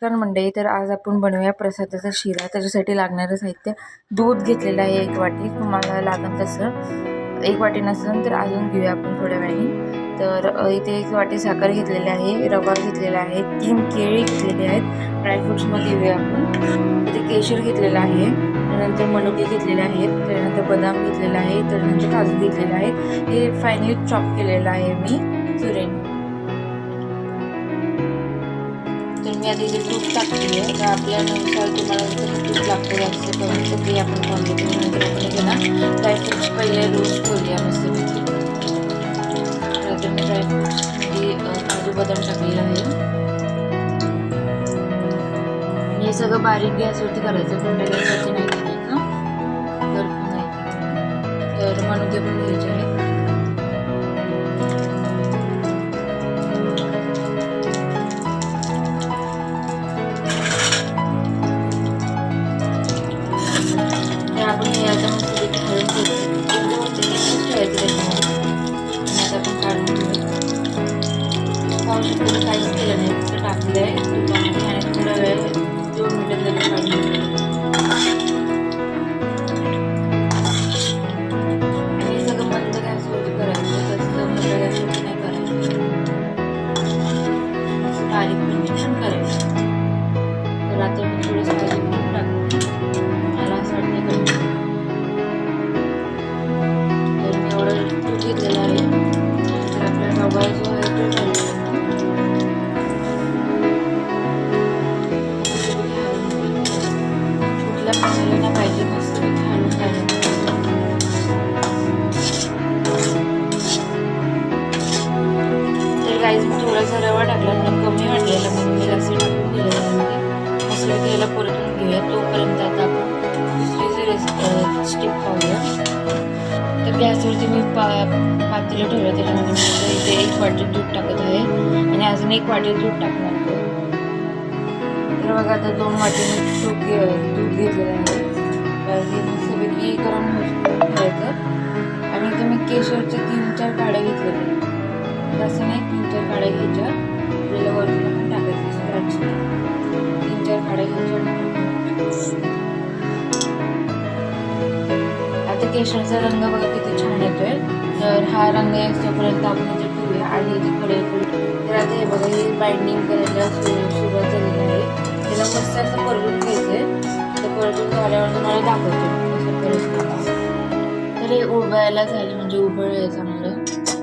नमस्कार मंडळी, तर आज आपण बनवूया प्रसादाचा शिरा। त्याच्यासाठी लागणारं साहित्य दूध घेतलेलं आहे 1 वाटी, तुम्हाला लागेल तसं। 1 वाटी नसेल तर अजून घेऊया आपण थोड्या वेळाने। तर इथे 1 वाटी साखर घेतलेली आहे, रवा घेतलेला आहे, 3 केळी घेतलेली आहेत, ड्रायफ्रुट्समध्ये घेऊया आपण। इथे केशर घेतलेलं आहे, त्यानंतर मनुके घेतलेले आहेत, त्यानंतर बदाम घेतलेला आहे, त्यानंतर काजू घेतलेला आहे। हे फायनली चॉप केलेलं आहे मी सुरेने। तर मी आधी इथे तूप टाकते आहे, तर आपल्यानुसार तुम्हाला जसं तूप लागतं जास्त कमी ते आपण क्वांटिटी नंतर आपण इथे ना ड्रायफ्रुट्स पहिले रोस्ट करूया मस्तपैकी। तर मी ड्रायफ्रुट्समध्ये काजू बदाम टाकलेला आहे। हे सगळं बारीक गॅसवरती करायचं, थोड्या गॅसवरती नाही करायचं, करपून नाही। तर मनुके पण घ्यायचे आहेत। आपण हे आता मस्तपैकी हळून ठेवायचं त्याच्यामध्ये। आणि आता आपण काढून घेऊया। पाहू शकतो काहीच केलं नाही, फक्त टाकलं आहे तुपामध्ये आणि थोडा वेळ 2 मिनिटं तरी काढून घेतलं। आणि हे सगळं मंद गॅसवरती करायचं, जास्त मोठ्या गॅसवरती नाही करायचं, बारीक मिक्स करायचं। तर आता मी थोडंसं तूप टाकते, मला असं वाटतं घेतलेला आहे। तर आपला रवा जो आहे तो घालायचा, कुठल्या पाण्याला नाही पाहिजे, मस्तपैकी हलवून घालायचं। तर गाईज मी थोडासा रवा टाकला, मला कमी वाटलेला म्हणून मी जास्त टाकून दिलेला। मस्तपैकी याला परतून घेऊया, तोपर्यंत आता आपण दुसरी स्टिप पाहूया। तर गॅसवरती मी पातेलं ठेवलं, त्याच्यामध्ये मी इथे 1 वाटी दूध टाकत आहे आणि अजून 1 वाटी दूध टाकणार आहे। तर बघा आता 2 वाटी मी दूध घेतलेलं आहे। तर हे मस्तपैकी गरम ठेवायचं। आणि इथे मी केशरच्या 3-4 काड्या घेतलेल्या आहेत, असं नाही 3-4 काड्या घ्यायच्या, आपल्याला वरून पण टाकायचं स्क्रॅच नाही, 3-4 काड्या घ्यायच्या। आता केशरचा रंग बघा किती छान येतोय। तर हा रंग येतोपर्यंत आपण इथे ठेवूया आणि इथे कढई। तर आता हे बघा, हे बाइंडिंग करायला सुरुवात झालेली आहे। त्याला मस्त असं परतून घ्यायचंय। तर परतून झाल्यावर तुम्हाला दाखवतो कसं परत। तर हे उबळायला झाले, म्हणजे उबळले चांगलं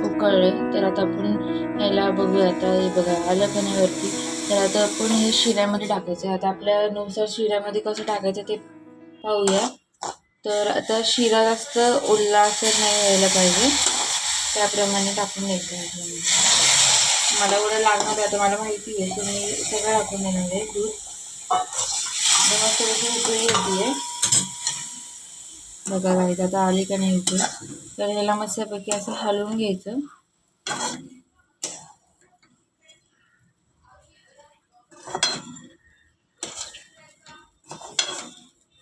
उकळले। तर आता आपण याला बघूया, आता हे बघा आलं का नाही वरती। तर आता आपण हे शिऱ्यामध्ये टाकायचं। आता आपल्यानुसार शिऱ्यामध्ये कसं टाकायचं ते पाहूया। तर आता शिरा जास्त ओला असं नाही यायला पाहिजे, त्याप्रमाणे टाकून द्यायचं आहे। मला एवढं लागणार आहे, आता मला माहिती आहे, तुम्ही सगळं टाकून देणार आहे दूध। मस्त कशी उकळी येते आहे बघा गाईज, आता आली का नाही उकळी। तर ह्याला मस्तपैकी असं हलवून घ्यायचं।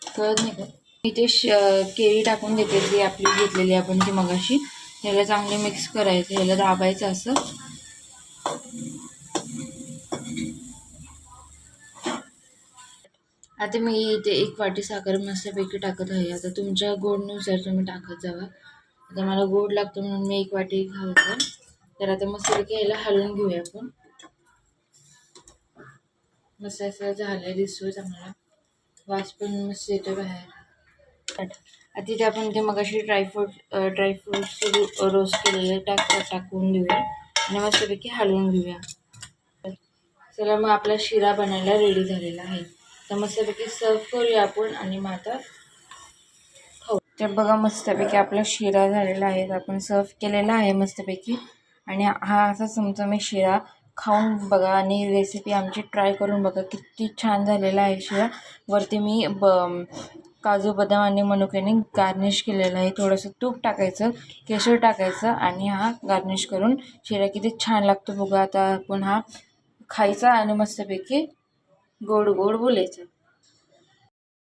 कळत नाही का? इथे केळी टाकून देते, जी आपली घेतलेली आपण ती मगाशी। ह्याला चांगले मिक्स करायचं, ह्याला दाबायचं असं। आता मी इथे 1 वाटी साखर मस्तपैकी टाकत आहे। आता तुमच्या गोडनुसार तुम्ही टाकत जावा। आता मला गोड लागतो म्हणून मी 1 वाटी घालते। तर आता मस्तपैकी ह्याला हलवून घेऊया आपण। मस्त असं झालंय, दिसतोय चांगला, वास पण मस्त येतो बाहेर। आता इथे आपण ते मगाशी ड्रायफ्रुट्स रोस्ट केलेले टाकून देऊया आणि मस्तपैकी हलवून घेऊया। चला मग आपला शिरा बनायला रेडी झालेला आहे। तर मस्तपैकी सर्व करूया आपण आणि मग आता खाऊ। तर बघा मस्तपैकी आपला शिरा झालेला आहे, आपण सर्व केलेला आहे मस्तपैकी। आणि हा असा चमचमीत शिरा खाऊन बघा आणि रेसिपी आमची ट्राय करून बघा, किती छान झालेला आहे शिरा। वरती मी काजू बदाम आणि मनुक्याने गार्निश केलेलं आहे। थोडंसं तूप टाकायचं, केशर टाकायचं आणि हा गार्निश करून शिरा किती छान लागतो बघा। आता आपण हा खायचा आणि मस्तपैकी गोड गोड बोलायचं।